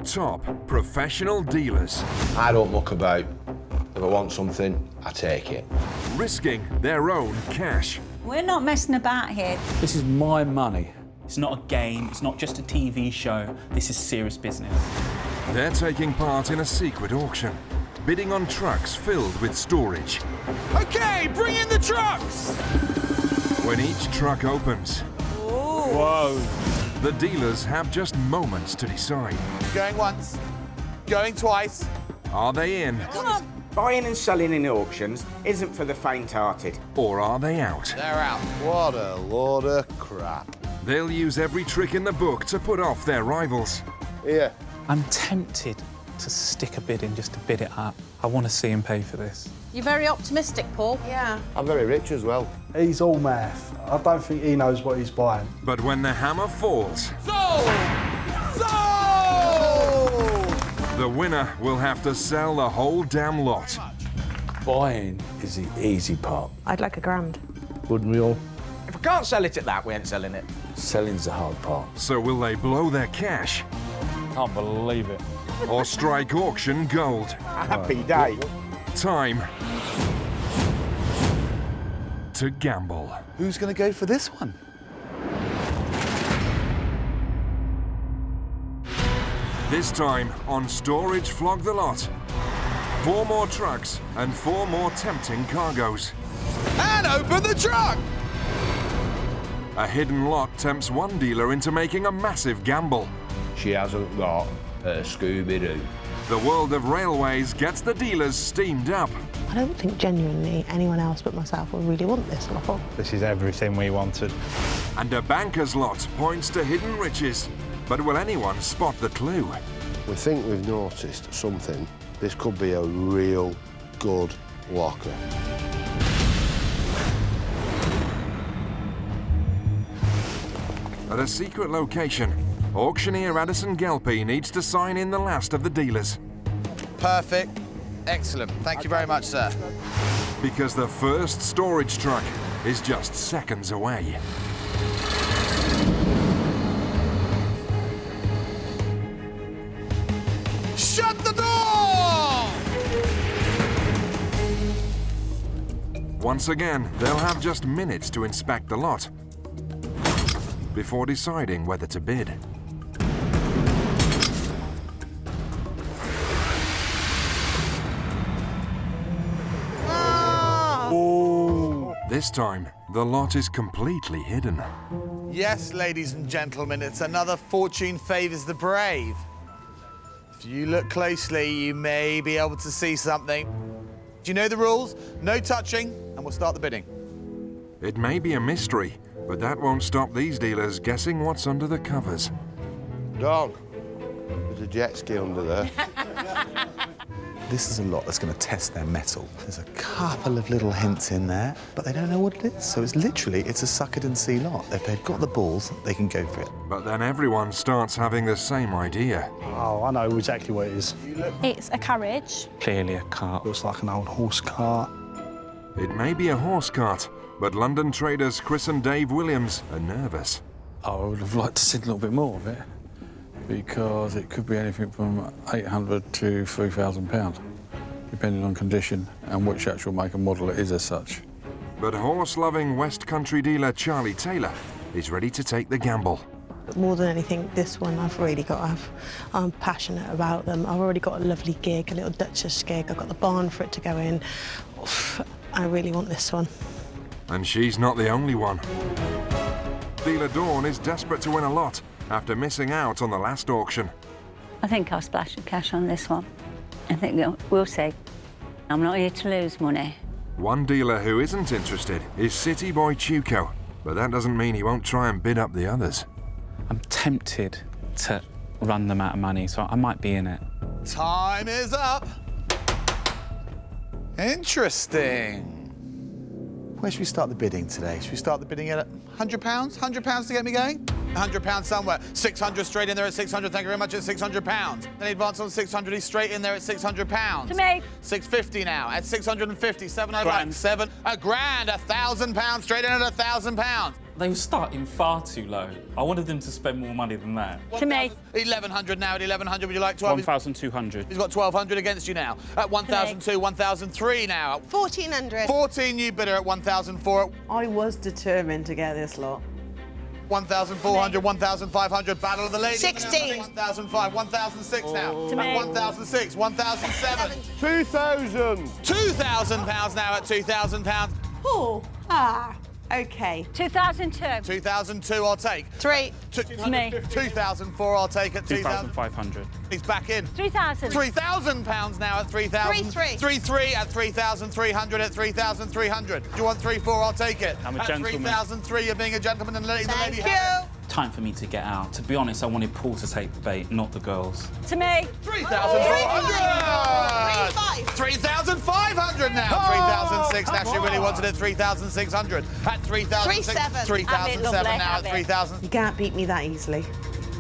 top professional dealers. I don't muck about. If I want something, I take it. Risking their own cash. We're not messing about here. This is my money. It's not a game, it's not just a TV show. This is serious business. They're taking part in a secret auction, bidding on trucks filled with storage. OK, bring in the trucks! When each truck opens, Whoa. the dealers have just moments to decide. Going once, going twice. Are they in? Come on. Buying and selling in auctions isn't for the faint-hearted. Or are they out? They're out. What a load of crap. They'll use every trick in the book to put off their rivals. Here. I'm tempted to stick a bid in just to bid it up. I want to see him pay for this. You're very optimistic, Paul. Yeah. I'm very rich as well. He's all math. I don't think he knows what he's buying. But when the hammer falls, Sold! the winner will have to sell the whole damn lot. Buying is the easy part. I'd like £1,000. Wouldn't we all? If I can't sell it at that, we ain't selling it. Selling's the hard part. So will they blow their cash Can't believe it. or strike auction gold? Happy day. Time to gamble. Who's going to go for this one? This time on Storage Flog the Lot. 4 more trucks and 4 more tempting cargoes. And open the truck! A hidden lot tempts one dealer into making a massive gamble. She hasn't got a Scooby-Doo. The world of railways gets the dealers steamed up. I don't think genuinely anyone else but myself will really want this lot. This is everything we wanted. And a banker's lot points to hidden riches. But will anyone spot the clue? We think we've noticed something. This could be a real good locker. At a secret location, auctioneer Addison Gelpie needs to sign in the last of the dealers. Perfect. Excellent. Thank you very much, sir. Because the first storage truck is just seconds away. Shut the door! Once again, they'll have just minutes to inspect the lot before deciding whether to bid. This time, the lot is completely hidden. Yes, ladies and gentlemen, it's another Fortune Favours the Brave. If you look closely, you may be able to see something. Do you know the rules? No touching, and we'll start the bidding. It may be a mystery, but that won't stop these dealers guessing what's under the covers. Dog, there's a jet ski under there. This is a lot that's going to test their mettle. There's a couple of little hints in there, but they don't know what it is. So it's a suck it and see lot. If they've got the balls, they can go for it. But then everyone starts having the same idea. Oh, I know exactly what it is. It's a carriage. Clearly a cart. Looks like an old horse cart. It may be a horse cart, but London traders Chris and Dave Williams are nervous. I would have liked to see a little bit more of it, because it could be anything from £800 to £3,000, depending on condition and which actual make and model it is as such. But horse-loving West Country dealer Charlie Taylor is ready to take the gamble. More than anything, this one I'm passionate about them. I've already got a lovely gig, a little Duchess gig. I've got the barn for it to go in. Oof, I really want this one. And she's not the only one. Dealer Dawn is desperate to win a lot after missing out on the last auction. I think I'll splash the cash on this one. I think we'll see. I'm not here to lose money. One dealer who isn't interested is City Boy Chuko, but that doesn't mean he won't try and bid up the others. I'm tempted to run them out of money, so I might be in it. Time is up. Interesting. Where should we start the bidding today? Should we start the bidding at £100? £100 to get me going? £100 somewhere. 600 straight in there at 600. Thank you very much at £600. Then he advanced on 600. He's straight in there at £600. To me. 650 now at 650. 7 Grand. £7. £1,000. £1,000 straight in at £1,000. They were starting far too low. I wanted them to spend more money than that. To me. 1,100 now at 1,100. Would you like 12? 1,200. He's got 1,200 against you now. At 1,002, 1,003 now. 1,400. 14 new bidder at 1,004. I was determined to get this lot. 1,400, 1,500. Battle of the ladies. 16. 1,005, 1,006 now. To me. 1,006, 1,007. 2,000. £2,000 now at £2,000. Oh, okay. 2002. 2002, I'll take. 3. To me. 2004, I'll take at 2,000. 2,500. He's back in. 3,000. £3,000 now at 3,000. 3,300. 3,300 at 3,300 at 3,300. Do you want 3,400? I'll take it. I'm a at gentleman. 3,003, you're being a gentleman and letting the lady Thank have you. Time for me to get out. To be honest, I wanted Paul to take the bait, not the girls. To me. it. 3,400! 3,500 now. 3,006. Now she really wanted it. 3,600 at 3,006. 3,700. 3,007 now at 3,000. You can't beat me that easily.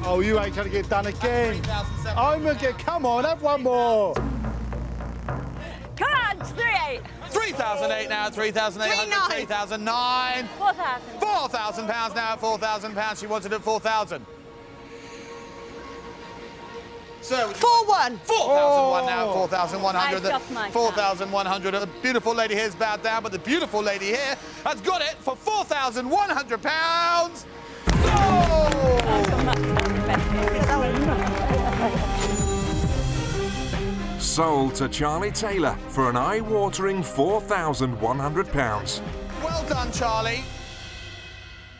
Oh, you ain't gonna get done again. 3,007. I'm gonna get. Come on, have one more. Come on, 3,800. 3,008 now at 3,800. 3,009. 4,000. £4,000 now at £4,000. She wanted it 4,000. So 4,100. 4,001 now, 4,100. I dropped my 4,100. The beautiful lady here's bowed down, but the beautiful lady here has got it for £4,100. Sold to Charlie Taylor for an eye-watering £4,100. Well done, Charlie.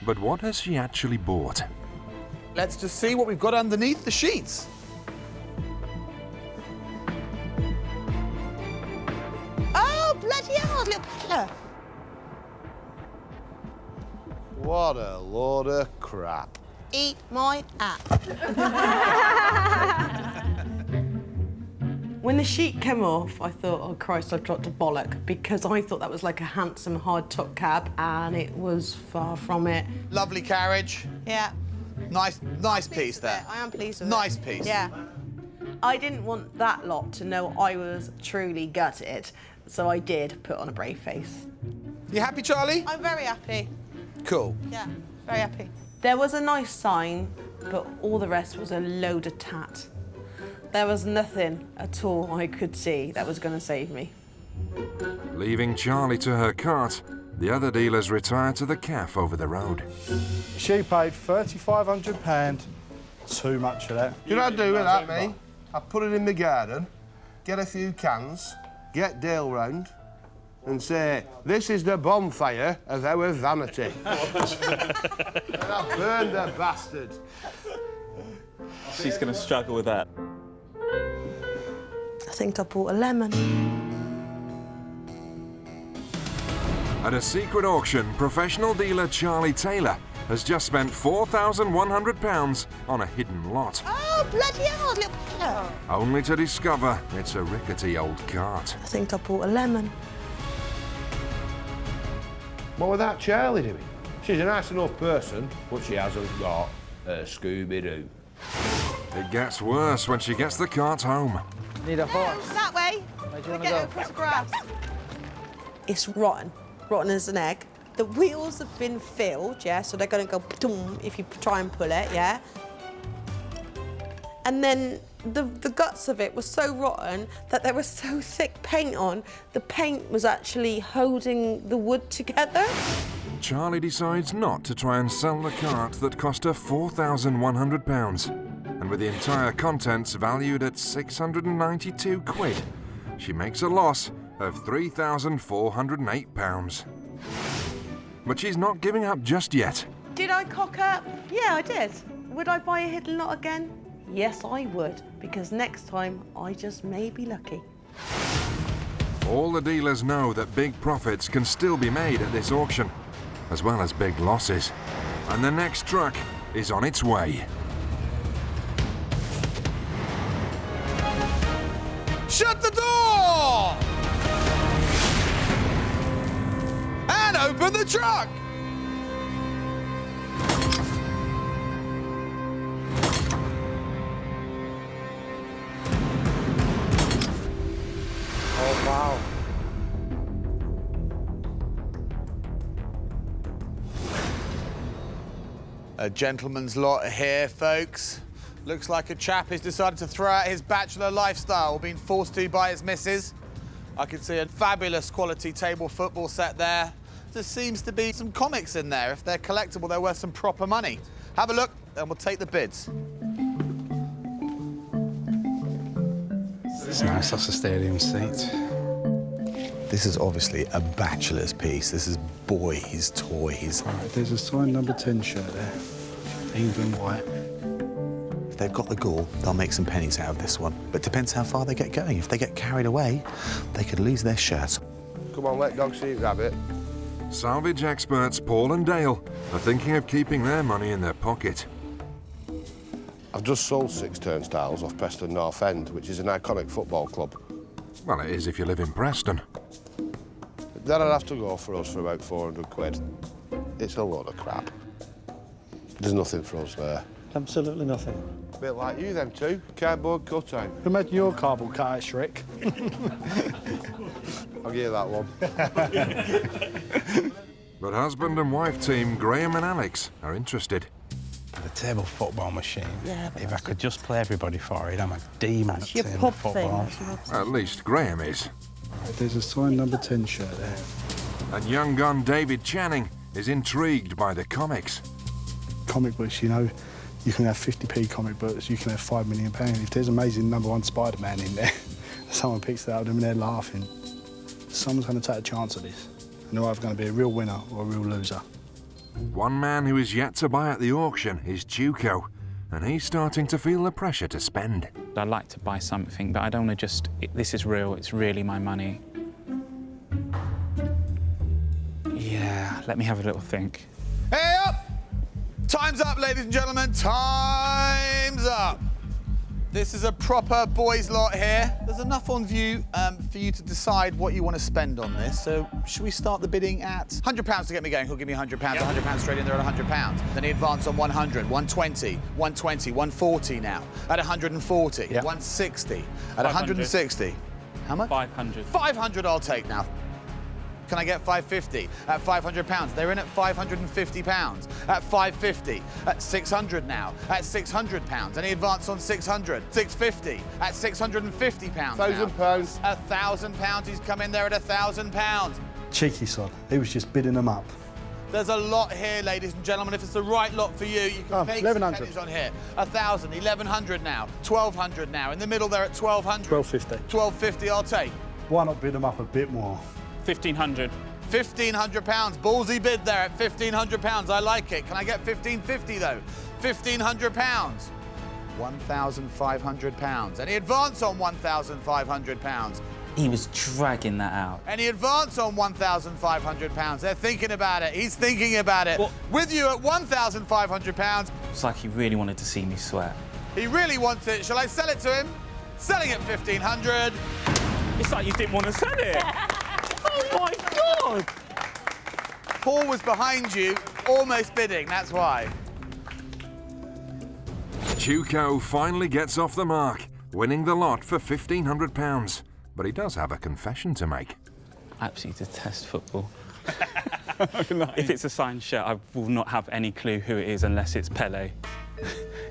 But what has she actually bought? Let's just see what we've got underneath the sheets. Oh, bloody hell, little pillar. What a load of crap. Eat my app. When the sheet came off, I thought, oh Christ, I've dropped a bollock, because I thought that was like a handsome hard-top cab, and it was far from it. Lovely carriage. Yeah. Nice piece there. I am pleased with it. Nice piece. Yeah. I didn't want that lot to know I was truly gutted, so I did put on a brave face. You happy, Charlie? I'm very happy. Cool. Yeah, very happy. There was a nice sign, but all the rest was a load of tat. There was nothing at all I could see that was going to save me. Leaving Charlie to her cart, the other dealers retired to the cafe over the road. She paid £3,500. Too much for that. You know what I'd do with that, me? I'd put it in the garden, get a few cans, get Dale round, and say, this is the bonfire of our vanity. And I'll burn the bastard. She's going to struggle with that. I think I bought a lemon. At a secret auction, professional dealer Charlie Taylor has just spent £4,100 on a hidden lot, Oh, bloody hell, little pillar. only to discover it's a rickety old cart. I think I bought a lemon. What was that Charlie doing? She's a nice enough person, but she hasn't got a Scooby-Doo. It gets worse when she gets the cart home. Need a horse. That way. We get across the grass. It's rotten. Rotten as an egg. The wheels have been filled, yeah, so they're going to go boom if you try and pull it, yeah? And then the guts of it were so rotten that there was so thick paint on, the paint was actually holding the wood together. Charlie decides not to try and sell the cart that cost her £4,100. And with the entire contents valued at 692 quid, she makes a loss of £3,408. But she's not giving up just yet. Did I cock up? Yeah, I did. Would I buy a hidden lot again? Yes, I would, because next time I just may be lucky. All the dealers know that big profits can still be made at this auction, as well as big losses. And the next truck is on its way. Shut the door! And open the truck! Oh, wow. A gentleman's lot here, folks. Looks like a chap has decided to throw out his bachelor lifestyle, being forced to by his missus. I can see a fabulous quality table football set there. There seems to be some comics in there. If they're collectible, they're worth some proper money. Have a look, and we'll take the bids. It's nice, that's a stadium seat. This is obviously a bachelor's piece. This is boys' toys. Right, there's a signed number 10 shirt there. England white. If they've got the gall, they'll make some pennies out of this one. But depends how far they get going. If they get carried away, they could lose their shirt. Come on, let dogs eat rabbit. Salvage experts Paul and Dale are thinking of keeping their money in their pocket. I've just sold 6 turnstiles off Preston North End, which is an iconic football club. Well, it is if you live in Preston. That'd have to go for us for about 400 quid. It's a load of crap. There's nothing for us there. Absolutely nothing. A bit like you, them two. Cardboard cutout. Who made your cardboard cutout, Shrek? I'll give you that one. But husband and wife team Graham and Alex are interested. The table football machine. Yeah, If I could just play everybody for it, I'm a demon at your table pub football. thing. At least Graham is. Right, there's a signed number 10 shirt there. And young gun David Channing is intrigued by the comics. Comic books, you know, you can have 50p comic books, you can have £5 million. If there's amazing #1 Spider-Man in there, someone picks that up and they're laughing. Someone's going to take a chance at this. And they're either going to be a real winner or a real loser. One man who is yet to buy at the auction is Tuco, and he's starting to feel the pressure to spend. I'd like to buy something, but I don't want to just... This is real, it's really my money. Yeah, let me have a little think. Hey up! Time's up, ladies and gentlemen. Time's up. This is a proper boys' lot here. There's enough on view for you to decide what you want to spend on this. So should we start the bidding at £100 to get me going? Who'll give me £100? Yep. £100 straight in there at £100. Then he advanced on 100, 120, 120, 140 now at 140, yep. 160 at 160. How much? 500. 500 I'll take now. Can I get 550 at £500? They're in at £550 at 550 at 600 now at £600. Any advance on 600? 650 at £650. £1,000. £1,000. He's come in there at £1,000. Cheeky sod. He was just bidding them up. There's a lot here, ladies and gentlemen. If it's the right lot for you, you can make some pennies on here. 1,000, 1,100 now, 1,200 now. In the middle, they're at 1,200. 1250. 1250, I'll take. Why not bid them up a bit more? 1,500. £1,500. Ballsy bid there at £1,500. I like it. Can I get 1,550 though? £1,500. £1,500. Any advance on £1,500? He was dragging that out. Any advance on £1,500? They're thinking about it. He's thinking about it. What? With you at £1,500. It's like he really wanted to see me sweat. He really wants it. Shall I sell it to him? Selling at £1,500. It's like you didn't want to sell it. Oh my God! Paul was behind you, almost bidding, that's why. Tuco finally gets off the mark, winning the lot for £1,500. But he does have a confession to make. I absolutely detest football. If it's a signed shirt, I will not have any clue who it is unless it's Pele.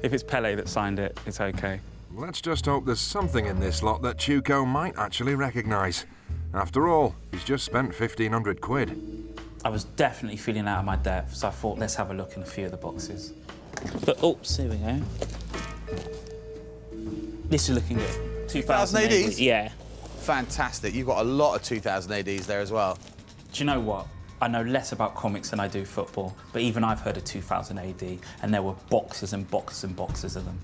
If it's Pele that signed it, it's OK. Let's just hope there's something in this lot that Tuco might actually recognise. After all, he's just spent 1,500 quid. I was definitely feeling out of my depth, so I thought, let's have a look in a few of the boxes. But, oops, here we go. This is looking good. 2000 ADs? Yeah. Fantastic. You've got a lot of 2000 ADs there as well. Do you know what? I know less about comics than I do football, but even I've heard of 2000 AD, and there were boxes and boxes and boxes of them.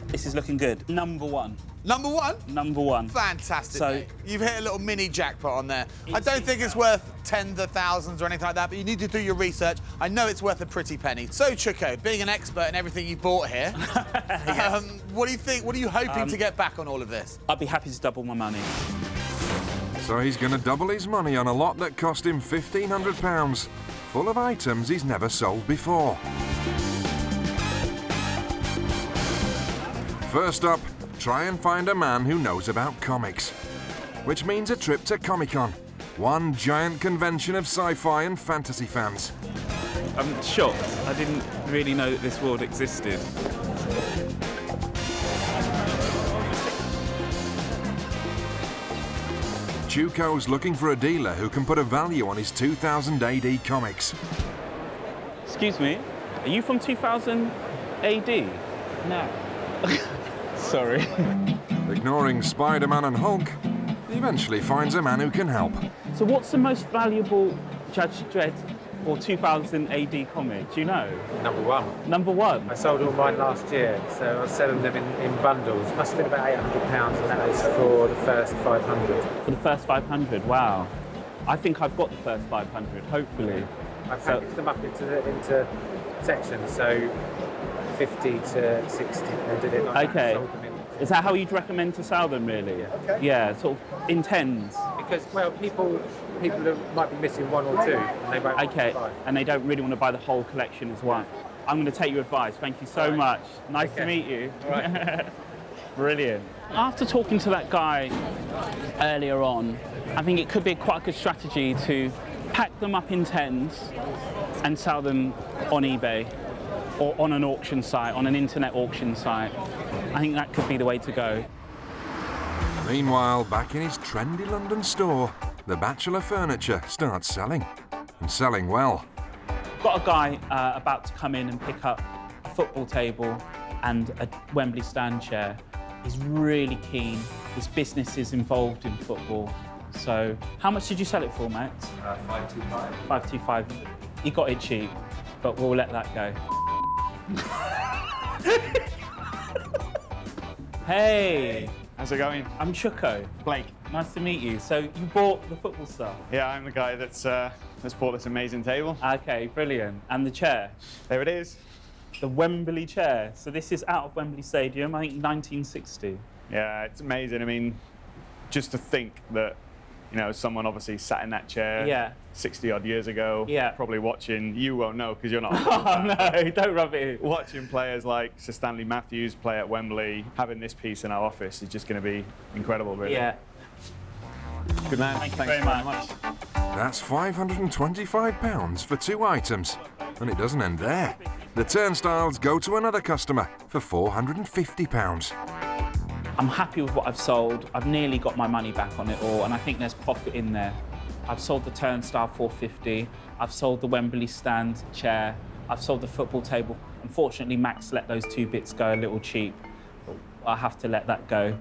This is looking good. Number one. Number one? Number one. Fantastic, So, mate. You've hit a little mini jackpot on there. I don't think it's worth tens of thousands or anything like that, but you need to do your research. I know it's worth a pretty penny. So, Chuko, being an expert in everything you bought here, what do you think? What are you hoping to get back on all of this? I'd be happy to double my money. So he's going to double his money on a lot that cost him £1,500, full of items he's never sold before. First up, try and find a man who knows about comics, which means a trip to Comic-Con, one giant convention of sci-fi and fantasy fans. I'm shocked. I didn't really know that this world existed. Chuko's looking for a dealer who can put a value on his 2000 AD comics. Excuse me, are you from 2000 AD? No. Sorry. Ignoring Spider-Man and Hulk, he eventually finds a man who can help. So what's the most valuable Judge Dredd or 2000 AD comic? Do you know? Number 1. Number 1? I sold all mine last year, so I was selling them in bundles. Must have been about £800, and that was for the first 500. For the first 500, wow. I think I've got the first 500, hopefully. I packaged them up into sections, so 50 to 60, and did it like that. Sold them in. Is that how you'd recommend to sell them, really? Yeah. Okay. Yeah, sort of in tens. Because, well, people might be missing 1 or 2, and they won't want to buy. And they don't really want to buy the whole collection as one. I'm going to take your advice. Thank you so much. Nice to meet you. Right. Brilliant. After talking to that guy earlier on, I think it could be quite a good strategy to pack them up in tens and sell them on eBay or on an auction site, on an internet auction site. I think that could be the way to go. Meanwhile, back in his trendy London store, the bachelor furniture starts selling, and selling well. Got a guy about to come in and pick up a football table and a Wembley stand chair. He's really keen. His business is involved in football. So, how much did you sell it for, Max? 525. 525. He got it cheap, but we'll let that go. Hey! How's it going? I'm Chuko. Blake. Nice to meet you. So, you bought the football stuff? Yeah, I'm the guy that's bought this amazing table. Okay, brilliant. And the chair? There it is. The Wembley chair. So this is out of Wembley Stadium, I think 1960. Yeah, it's amazing. I mean, just to think that, you know, someone obviously sat in that chair 60 odd years ago, probably watching, you won't know because you're not. Oh no, don't rub it in. Watching players like Sir Stanley Matthews play at Wembley, having this piece in our office is just going to be incredible, really. Yeah. Good man. Thank you very much. That's £525 for 2 items. And it doesn't end there. The turnstiles go to another customer for £450. I'm happy with what I've sold. I've nearly got my money back on it all, and I think there's profit in there. I've sold the turnstile $450. I've sold the Wembley stand chair. I've sold the football table. Unfortunately, Max let those 2 bits go a little cheap. But I have to let that go.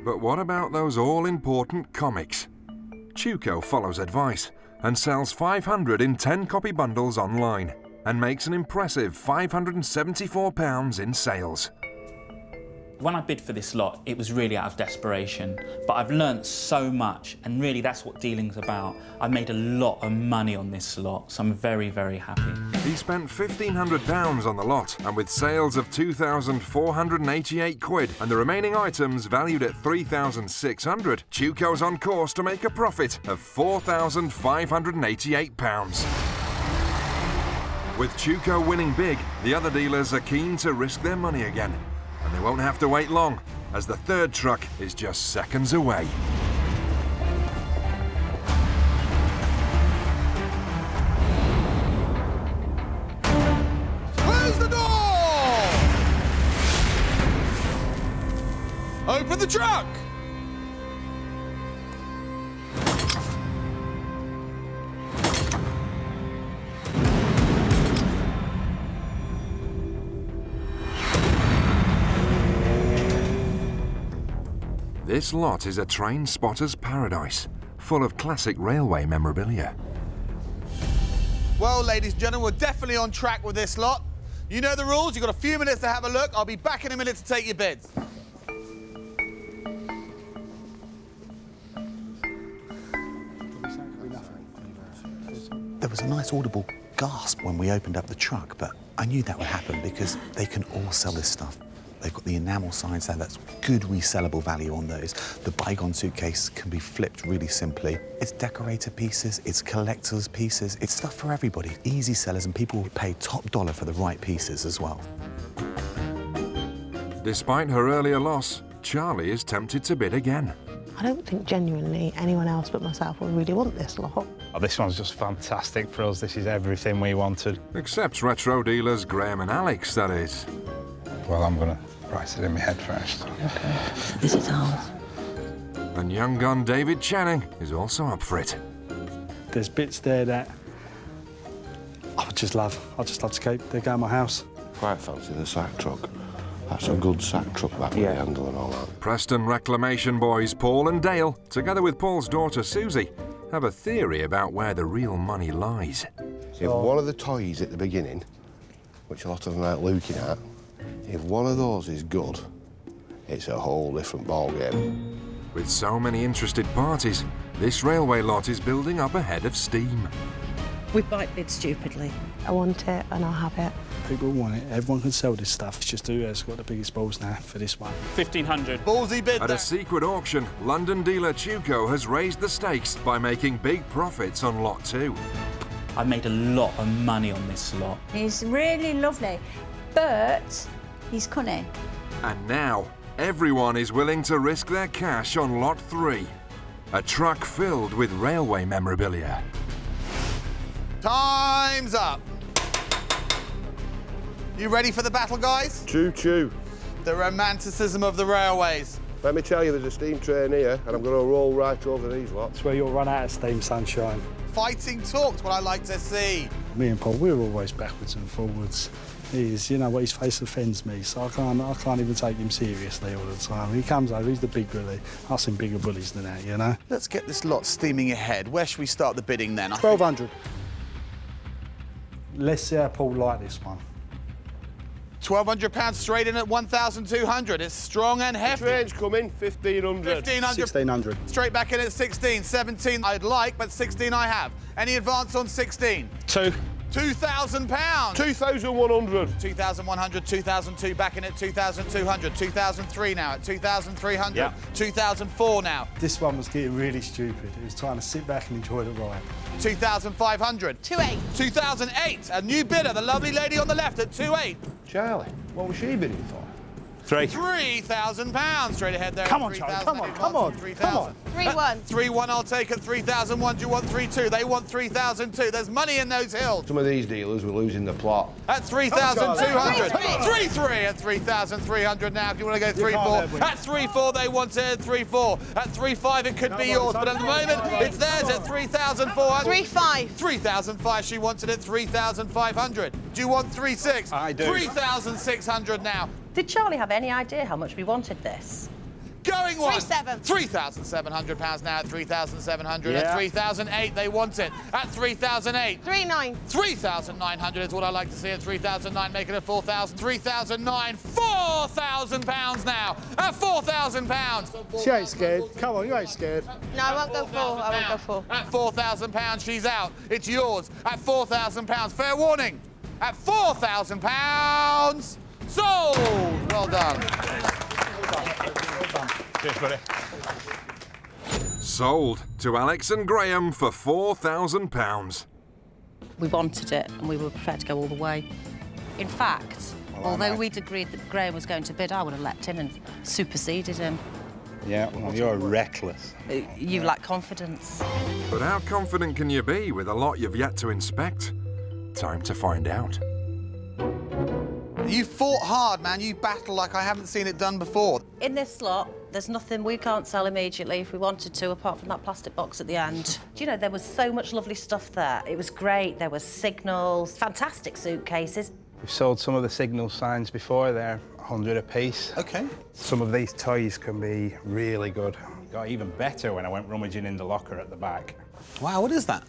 But what about those all-important comics? Chuko follows advice and sells 500 in 10-copy bundles online and makes an impressive £574 in sales. When I bid for this lot, it was really out of desperation, but I've learnt so much, and really that's what dealing's about. I've made a lot of money on this lot, so I'm very, very happy. He spent £1,500 on the lot, and with sales of £2,488 and the remaining items valued at £3,600, Chuko's on course to make a profit of £4,588. With Chuko winning big, the other dealers are keen to risk their money again. And they won't have to wait long, as the third truck is just seconds away. Close the door! Open the truck! This lot is a train spotter's paradise, full of classic railway memorabilia. Well, ladies and gentlemen, we're definitely on track with this lot. You know the rules. You've got a few minutes to have a look. I'll be back in a minute to take your bids. There was a nice audible gasp when we opened up the truck, but I knew that would happen because they can all sell this stuff. They've got the enamel signs there, that's good resellable value on those. The bygone suitcase can be flipped really simply. It's decorator pieces, it's collector's pieces, it's stuff for everybody. Easy sellers, and people will pay top dollar for the right pieces as well. Despite her earlier loss, Charlie is tempted to bid again. I don't think genuinely anyone else but myself would really want this lot. Oh, this one's just fantastic for us. This is everything we wanted. Except retro dealers Graham and Alex, that is. Well, I'm going to price it in my head first. Okay. This is ours. And young gun David Channing is also up for it. There's bits there that I just love to keep. They go in my house. Quite fancy the sack truck. That's a good sack truck, that with the handle and all that. Preston Reclamation boys Paul and Dale, together with Paul's daughter Susie, have a theory about where the real money lies. If one of the toys at the beginning, which a lot of them are looking at, if one of those is good, it's a whole different ballgame. With so many interested parties, this railway lot is building up ahead of steam. We bite bid stupidly. I want it and I'll have it. People want it. Everyone can sell this stuff. It's just who has got the biggest balls now for this one. 1,500. Ballsy bid At there. a secret auction, London dealer Tuco has raised the stakes by making big profits on lot 2. I made a lot of money on this lot. He's really lovely, but he's cunning. And now, everyone is willing to risk their cash on lot 3. A truck filled with railway memorabilia. Time's up. You ready for the battle, guys? Choo-choo. The romanticism of the railways. Let me tell you, there's a steam train here, and I'm going to roll right over these lots. It's where you'll run out of steam, sunshine. Fighting talk's what I like to see. Me and Paul, we're always backwards and forwards. He is, you know what, his face offends me, so I can't even take him seriously all the time. He comes over, he's the big bully. I've seen bigger bullies than that, you know? Let's get this lot steaming ahead. Where should we start the bidding then? 1,200. Let's see how Paul like this one. £1,200 straight in at 1,200. It's strong and hefty. The train's coming, 1,500. 1,500. 1,600. Straight back in at 16. 17 I'd like, but 16 I have. Any advance on 16? 2. £2,000. 2,100. 2,100, 2,002, back in at 2,200, 2,003 now at 2,300, Yeah. 2,004 now. This one was getting really stupid. It was trying to sit back and enjoy the ride. 2,500. 2,800. 2,008. A new bidder, the lovely lady on the left at 2,800. Charlie, what was she bidding for? 3. £3,000 straight ahead there. Come on, Charlie, come on, come on, come on. 3,100. 3,100 I'll take at 3,001. Do you want 3,200? They want 3,002. There's money in those hills. Some of these dealers were losing the plot. At 3,200. 3,300. 3,300 at 3,300 now. Do you want to go 3,400? At 3,400 they wanted 3,400. At 3,500 it could be yours, but at the moment it's theirs at 3,400. 3,500. 3,500 she wanted at 3,500. Do you want 3,600? I do. 3,600 now. Did Charlie have any idea how much we wanted this? Going one. 3,700. £3,700 now at 3,700. Yeah. At 3,008 they want it. At 3,008. 3,900. 3,900 is what I like to see at 3,009, making it 4,000. 3,009, £4,000 now. At £4,000. She ain't scared. Come on, you ain't scared. No, I won't go 4. I won't go 4. At £4,000, she's out. It's yours. At £4,000. Fair warning. At £4,000. Sold. Well done. Cheers, buddy. Sold to Alex and Graham for £4,000. We wanted it and we were prepared to go all the way. In fact, although we'd agreed that Graham was going to bid, I would have leapt in and superseded him. Yeah, well, you're reckless. You lack confidence. But how confident can you be with a lot you've yet to inspect? Time to find out. You fought hard, man. You battled like I haven't seen it done before. In this lot, there's nothing we can't sell immediately if we wanted to, apart from that plastic box at the end. Do you know, there was so much lovely stuff there. It was great. There were signals, fantastic suitcases. We've sold some of the signal signs before. They're 100 a piece. OK. Some of these toys can be really good. Got even better when I went rummaging in the locker at the back. Wow, what is that?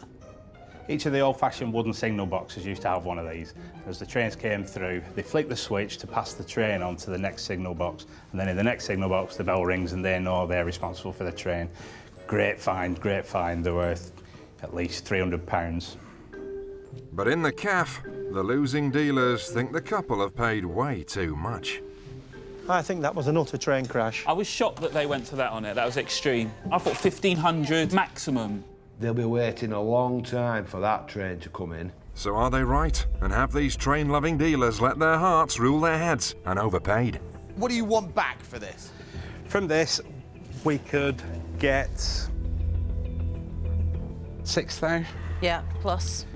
Each of the old-fashioned wooden signal boxes used to have one of these. As the trains came through, they flick the switch to pass the train on to the next signal box. And then in the next signal box, the bell rings and they know they're responsible for the train. Great find, great find. They're worth at least £300. But in the caff, the losing dealers think the couple have paid way too much. I think that was an utter train crash. I was shocked that they went to that on it. That was extreme. I thought 1,500 maximum. They'll be waiting a long time for that train to come in. So are they right? And have these train-loving dealers let their hearts rule their heads and overpaid? What do you want back for this? From this, We could get 6,000. Yeah, plus.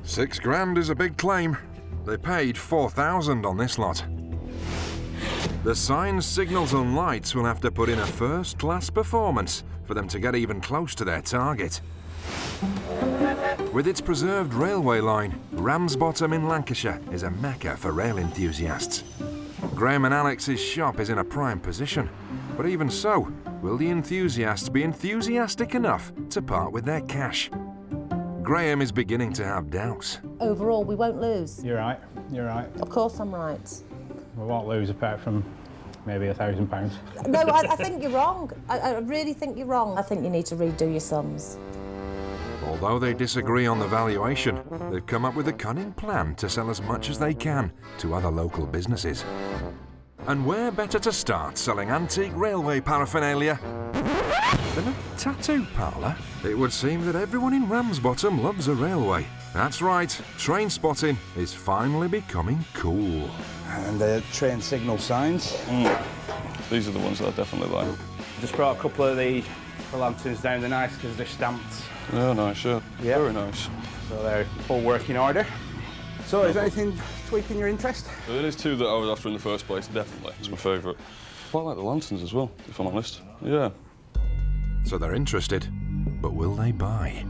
£6 is a big claim. They paid 4,000 on this lot. The signs, signals and lights will have to put in a first-class performance for them to get even close to their target. With its preserved railway line, Ramsbottom in Lancashire is a mecca for rail enthusiasts. Graham and Alex's shop is in a prime position, but even so, will the enthusiasts be enthusiastic enough to part with their cash? Graham is beginning to have doubts. Overall, we won't lose. You're right, you're right. Of course I'm right. We won't lose apart from maybe £1,000. No, I think you're wrong. I really think you're wrong. I think you need to redo your sums. Although they disagree on the valuation, they've come up with a cunning plan to sell as much as they can to other local businesses. And where better to start selling antique railway paraphernalia than a tattoo parlour? It would seem that everyone in Ramsbottom loves a railway. That's right, train spotting is finally becoming cool. And the train signal signs. These are the ones that I definitely like. Just brought a couple of the lanterns down. They're nice because they're stamped. Yeah, nice, yeah. Yeah. Very nice. So they're full working order. So is anything tweaking your interest? There is two that I was after in the first place, definitely. It's my favourite. Quite like the lanterns as well, if I'm honest. Yeah. So they're interested, but will they buy?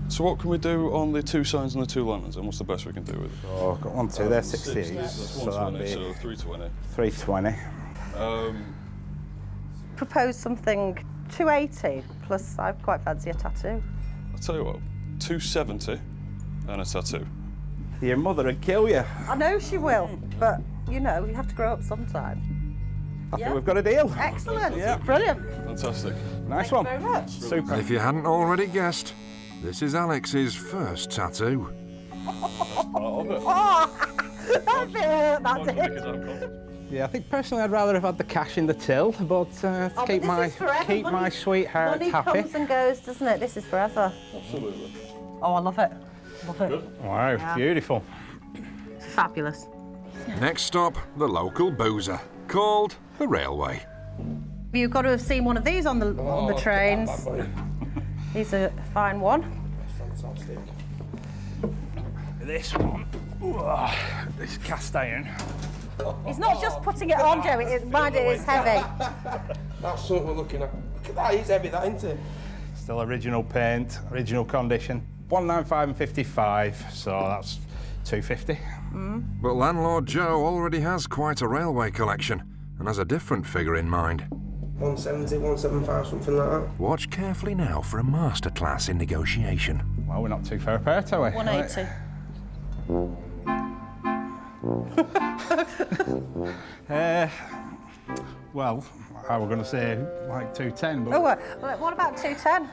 So what can we do on the two signs and the two lanterns, and what's the best we can do with it? Oh, I've got 1, 2, they're 60. So that'd be... So 320. 320. Propose something 280, plus I quite fancy a tattoo. I'll tell you what, 270 and a tattoo. Your mother would kill you. I know she will, but, you know, you have to grow up sometime. I think we've got a deal. Excellent. Yeah. Brilliant. Fantastic. Nice Thank one. you very much. Super. If you hadn't already guessed, this is Alex's first tattoo. Oh, that bit hurt, that did. Yeah, I think personally I'd rather have had the cash in the till, but keep my sweetheart Money happy. comes and goes, doesn't it? This is forever. Absolutely. Oh, I love it. Love it. Wow, Yeah. beautiful. Fabulous. Next stop, the local boozer, called the Railway. You've got to have seen one of these on the trains. He's a fine one. Fantastic. This one, this cast iron. He's not just putting it on, Joe. Mind it is heavy. That's something we're looking at. Look at that, he's heavy, that, isn't it? Still original paint, original condition. 195 and 55, so that's 250. But landlord Joe already has quite a railway collection and has a different figure in mind. 170, 175, something like that. Watch carefully now for a masterclass in negotiation. Well, we're not too far apart, are we? 180. Well, I was going to say like 210, but... Oh, what about 210?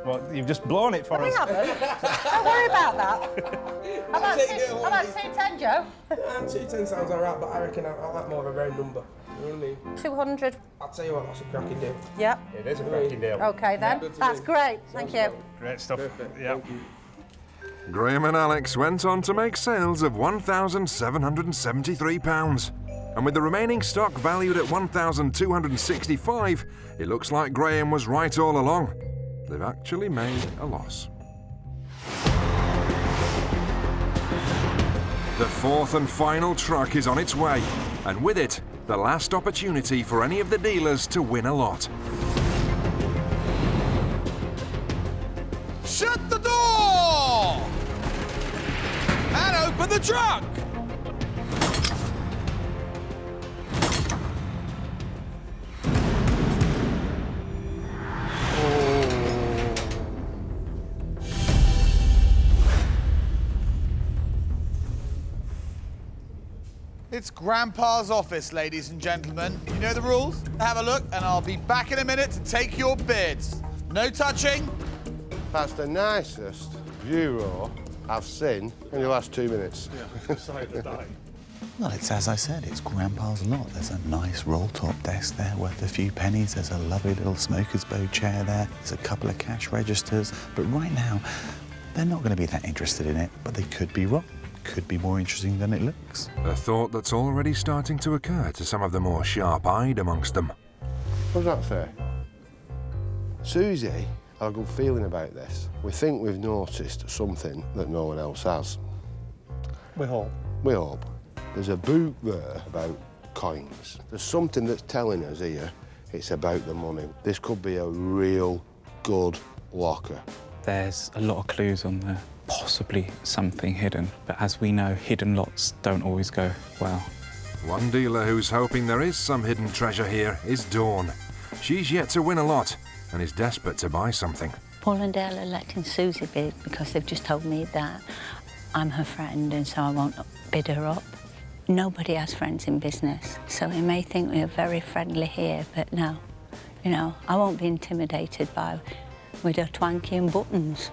Well, you've just blown it for We us. haven't. Don't worry about that. How about 210, Joe? 210 sounds alright, but I reckon I like more of a round number. You know what I mean? 200. I'll tell you what, that's a cracking deal. Yep. It is a cracking deal. Okay, then. That's great. Thank you. Great stuff. Perfect. Yeah. Graham and Alex went on to make sales of £1,773. And with the remaining stock valued at £1,265, it looks like Graham was right all along. They've actually made a loss. The fourth and final truck is on its way, and with it, the last opportunity for any of the dealers to win a lot. Shut the door! And open the truck! It's Grandpa's office, ladies and gentlemen. You know the rules? Have a look, and I'll be back in a minute to take your bids. No touching. That's the nicest bureau I've seen in the last 2 minutes. Well, it's as I said, it's Grandpa's lot. There's a nice roll-top desk there worth a few pennies. There's a lovely little smoker's bow chair there. There's a couple of cash registers. But right now, they're not going to be that interested in it, but they could be wrong. Could be more interesting than it looks. A thought that's already starting to occur to some of the more sharp-eyed amongst them. What does that say? Susie had a good feeling about this. We think we've noticed something that no one else has. We hope. We hope. There's a book there about coins. There's something that's telling us here it's about the money. This could be a real good locker. There's a lot of clues on there, possibly something hidden. But as we know, hidden lots don't always go well. One dealer who's hoping there is some hidden treasure here is Dawn. She's yet to win a lot and is desperate to buy something. Paul and Dale are letting Susie bid because they've just told me that I'm her friend and so I won't bid her up. Nobody has friends in business, so he may think we're very friendly here, but no. You know, I won't be intimidated by widow Twanky and buttons.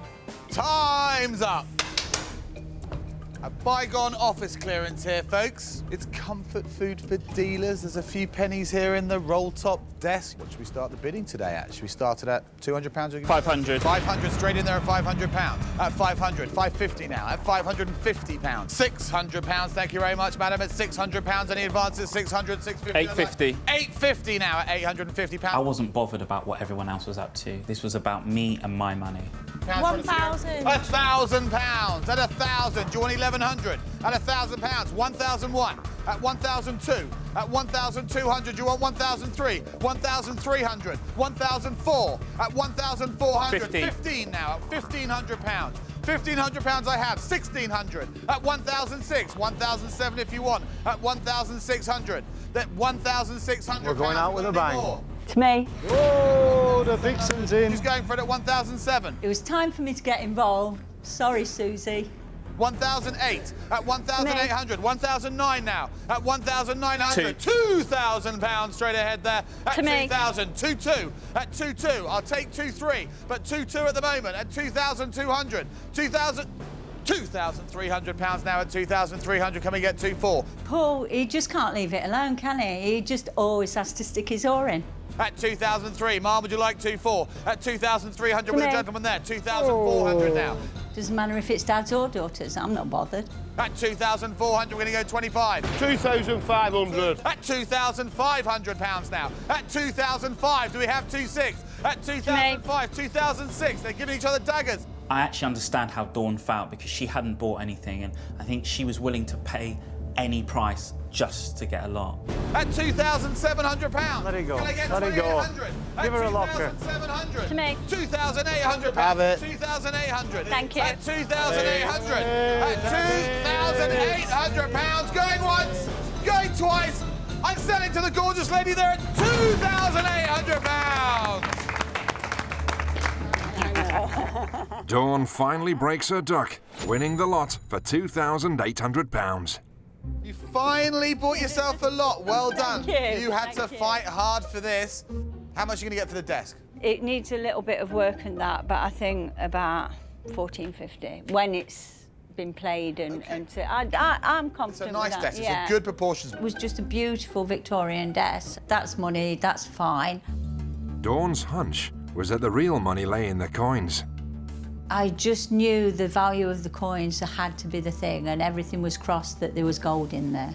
Time's up! A bygone office clearance here, folks. It's comfort food for dealers. There's a few pennies here in the roll-top desk. What should we start the bidding today at? Should we start it at £200? 500. 500 straight in there at £500. At 500, 550 now. At £550. £600, thank you very much, madam. At £600, any advances? 600, 650. 850. 850 now at £850. I wasn't bothered about what everyone else was up to. This was about me and my money. 1,000. £1,000. At 1,000, do you want 1,100? At £1,000, 1,001. At 1,002. At 1,200, do you want 1,003? 1,300. 1,004. At 1,400. 15 now. At £1,500. £1,500 I have. 1,600. At 1,006. 1,007 if you want. At 1,600. That 1,600. We're going out with a bang. It's me. Oh, the vixen's in. Who's going for it at 1,007? It was time for me to get involved. Sorry, Susie. 1,008. At 1,800. 1,009 now. At 1,900. £2,000 straight ahead there. At 2,000. 2,2. At 2,2. I'll take 2,3. But 2,2 at the moment. At 2,200. 2,300 pounds now at 2,300. Can we get 2,4? Paul, he just can't leave it alone, can he? He just always has to stick his oar in. At 2,003. Ma'am, would you like 2,4? At 2,300 with a gentleman there. 2,400 now. Doesn't matter if it's dad's or daughter's, I'm not bothered. At 2,400, we're going to go 25. 2,500. At £2,500 now. At 2,005, do we have 2,600? At 2,005, 2,006, they're giving each other daggers. I actually understand how Dawn felt because she hadn't bought anything and I think she was willing to pay any price just to get a lot. At £2,700. Let it go. Can I get Let it go. 2,800? Give her a locker. 2,700. To me. £2,800. Have it. 2,800. Thank you. At 2,800. At £2,800. Going once, going twice. I'm selling to the gorgeous lady there at £2,800. Dawn finally breaks her duck, winning the lot for £2,800. You finally bought yourself a lot. Well done. Thank you. You had to fight hard for this. How much are you going to get for the desk? It needs a little bit of work and that, but I think about $1,450 when it's been played and so I'm confident. It's a nice with that. desk. Yeah. It's a good proportions. It was just a beautiful Victorian desk. That's money, that's fine. Dawn's hunch was that the real money lay in the coins. I just knew the value of the coins had to be the thing, and everything was crossed that there was gold in there.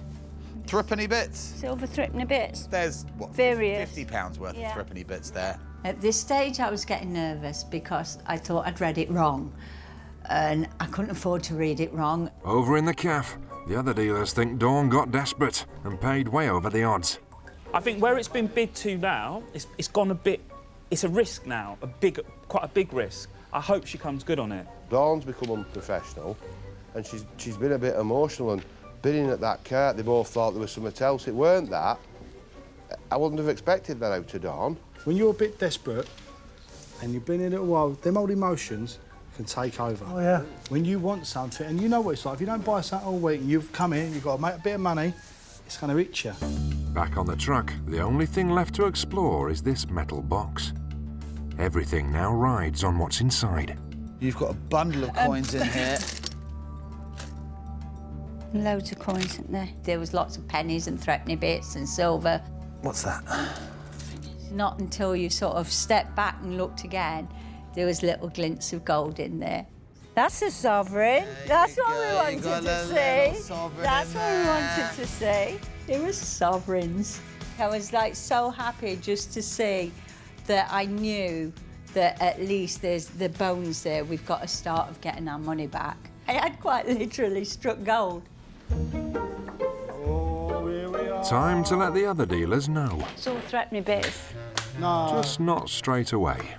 Threepenny bits. Silver threepenny bits. There's, what, Various. £50 worth of threepenny bits there. At this stage, I was getting nervous because I thought I'd read it wrong, and I couldn't afford to read it wrong. Over in the cafe, the other dealers think Dawn got desperate and paid way over the odds. I think where it's been bid to now, it's gone a bit... It's a risk now, quite a big risk. I hope she comes good on it. Dawn's become unprofessional, and she's been a bit emotional and bidding at that cart. They both thought there was something else. It weren't that. I wouldn't have expected that out of Dawn. When you're a bit desperate and you've been in it a while, them old emotions can take over. Oh, yeah. When you want something, and you know what it's like, if you don't buy something all week and you've come in, you've got to make a bit of money, it's going to hit you. Back on the truck, the only thing left to explore is this metal box. Everything now rides on what's inside. You've got a bundle of coins in here. Loads of coins, isn't there? There was lots of pennies and threepenny bits and silver. What's that? Not until you sort of step back and looked again, there was little glints of gold in there. That's a sovereign. That's what we wanted to see. That's what we wanted to see. It was sovereigns. I was like so happy just to see that I knew that at least there's the bones there. We've got a start of getting our money back. I had quite literally struck gold. Time to let the other dealers know. It's all threatening bits. No. Just not straight away.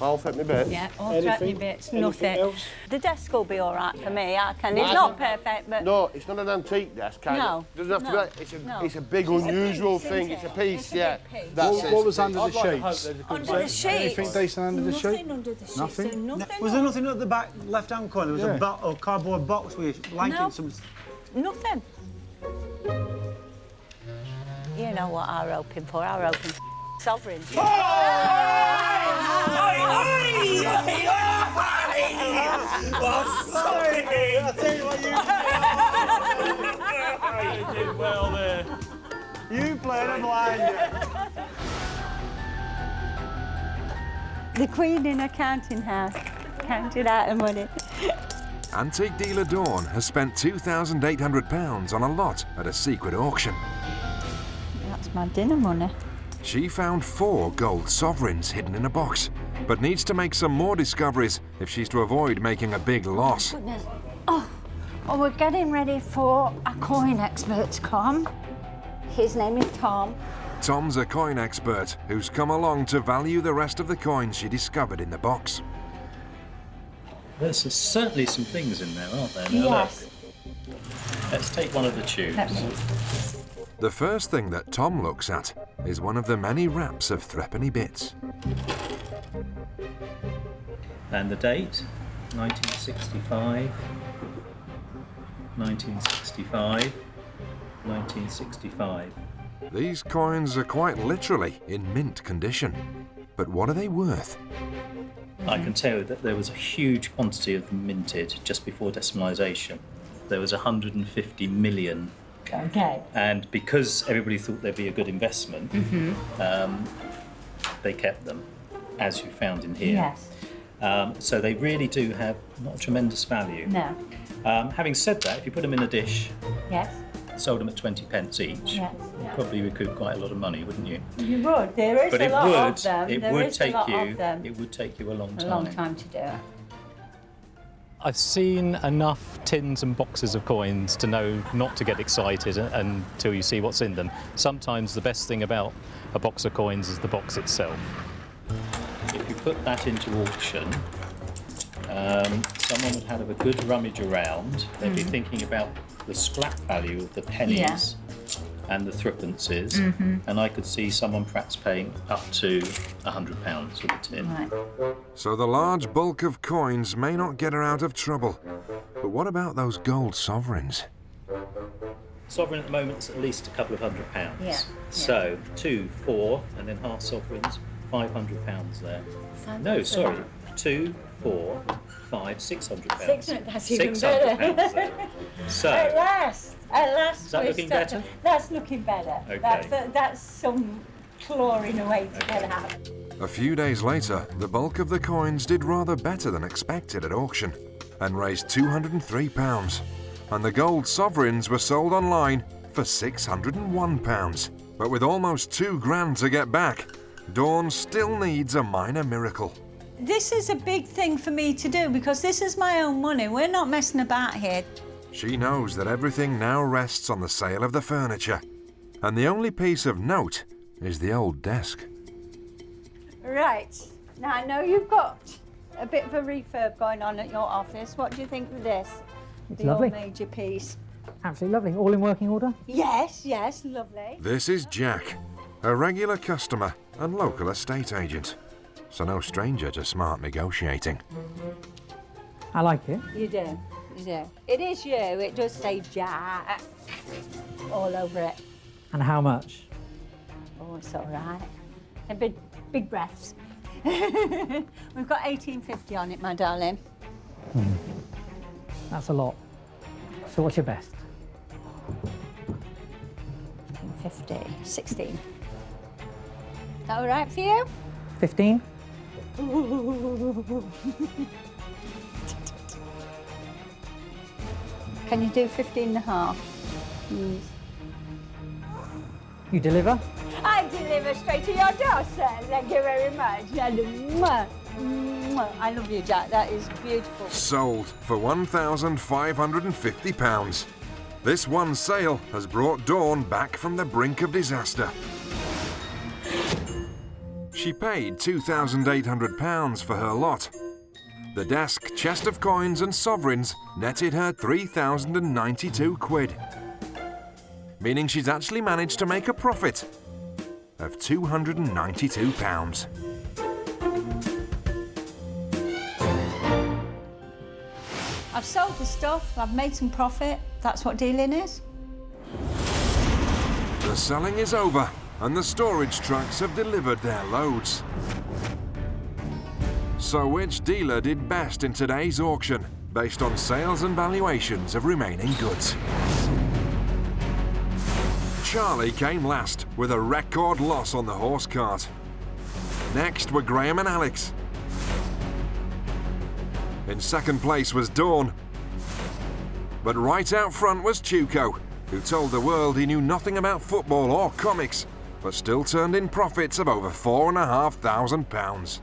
All threatening bits? Yeah, all threatening bits, nothing. Else? The desk will be all right for me, I can. It's not perfect, but... No, it's not an antique desk, kind of. It doesn't have to be. It's a big, unusual thing. It's a piece, yeah. What was under the sheets? Under the sheets? Anything decent under the sheet? Nothing under the sheets. Nothing? Was there nothing at the back left-hand corner? There was a cardboard box with blankets. Nothing. You know what I'm hoping for? I'm hoping for sovereigns. Well, sorry. I'll tell you what you did well there. You played a blinder. The Queen in a counting house, counted out the money. Antique dealer Dawn has spent £2,800 on a lot at a secret auction. That's my dinner money. She found 4 gold sovereigns hidden in a box, but needs to make some more discoveries if she's to avoid making a big loss. Goodness. Oh, we're getting ready for a coin expert to come. His name is Tom. Tom's a coin expert who's come along to value the rest of the coins she discovered in the box. There's certainly some things in there, aren't there? Now, yes. Look. Let's take one of the tubes. The first thing that Tom looks at is one of the many wraps of threepenny bits. And the date, 1965, 1965, 1965. These coins are quite literally in mint condition. But what are they worth? I can tell you that there was a huge quantity of them minted just before decimalisation. There was 150 million. Okay. And because everybody thought they'd be a good investment, they kept them, as you found in here. Yes. So they really do have not a tremendous value. No. Having said that, if you put them in a dish, Yes. sold them at 20 pence each, Yes. you'd probably recoup quite a lot of money, wouldn't you? You would. There is But a it lot would, of them. it There would is take a lot you. of them. It would take you a long time. A long time to do it. I've seen enough tins and boxes of coins to know not to get excited until you see what's in them. Sometimes the best thing about a box of coins is the box itself. If you put that into auction, someone would have a good rummage around. They'd be thinking about the scrap value of the pennies and the threepences, and I could see someone perhaps paying up to £100 for the tin. Right. So the large bulk of coins may not get her out of trouble. But what about those gold sovereigns? Sovereign at the moment is at least a couple of £100. Yeah. So 2, 4, and then half sovereigns, £500 there. No, sorry, 2, 4, 5, £600. 600, that's even better. £600 there. So, At last, is that looking better? That's looking better. Okay. That's some clawing away to get out. A few days later, the bulk of the coins did rather better than expected at auction and raised £203. And the gold sovereigns were sold online for £601. But with almost £2,000 to get back, Dawn still needs a minor miracle. This is a big thing for me to do because this is my own money. We're not messing about here. She knows that everything now rests on the sale of the furniture. And the only piece of note is the old desk. Right. Now, I know you've got a bit of a refurb going on at your office. What do you think of this? It's the lovely. old major piece. Absolutely lovely. All in working order? Yes, yes, lovely. This is Jack, a regular customer and local estate agent. So no stranger to smart negotiating. I like it. You do. You do. It is you. It does say Jack all over it. And how much? Oh, it's all right. And big breaths. We've got 1850 on it, my darling. That's a lot. So what's your best? 1850. 16. Is that all right for you? 15? Can you do 15 and a half? You deliver? I deliver straight to your door, sir. Thank you very much. And mwah, mwah. I love you, Jack. That is beautiful. Sold for £1,550. This one sale has brought Dawn back from the brink of disaster. She paid £2,800 for her lot. The desk, chest of coins and sovereigns netted her 3,092 quid. Meaning she's actually managed to make a profit of £292. I've sold the stuff. I've made some profit. That's what dealing is. The selling is over and the storage trucks have delivered their loads. So which dealer did best in today's auction based on sales and valuations of remaining goods? Charlie came last with a record loss on the horse cart. Next were Graham and Alex. In second place was Dawn. But right out front was Tuco, who told the world he knew nothing about football or comics, but still turned in profits of over £4,500.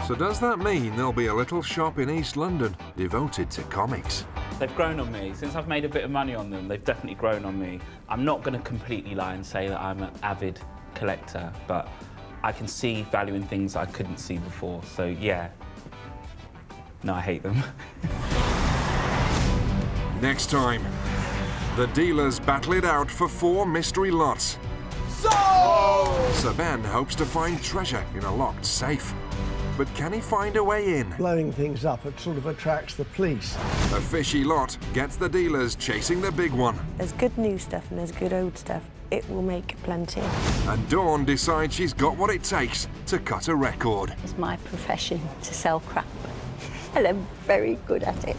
So does that mean there'll be a little shop in East London devoted to comics? They've grown on me. Since I've made a bit of money on them, they've definitely grown on me. I'm not going to completely lie and say that I'm an avid collector, but I can see value in things I couldn't see before. So yeah, no, I hate them. Next time, the dealers battle it out for 4 mystery lots. Sir Ben hopes to find treasure in a locked safe. But can he find a way in? Blowing things up, it sort of attracts the police. A fishy lot gets the dealers chasing the big one. There's good new stuff and there's good old stuff. It will make plenty. And Dawn decides she's got what it takes to cut a record. It's my profession to sell crap, and I'm very good at it.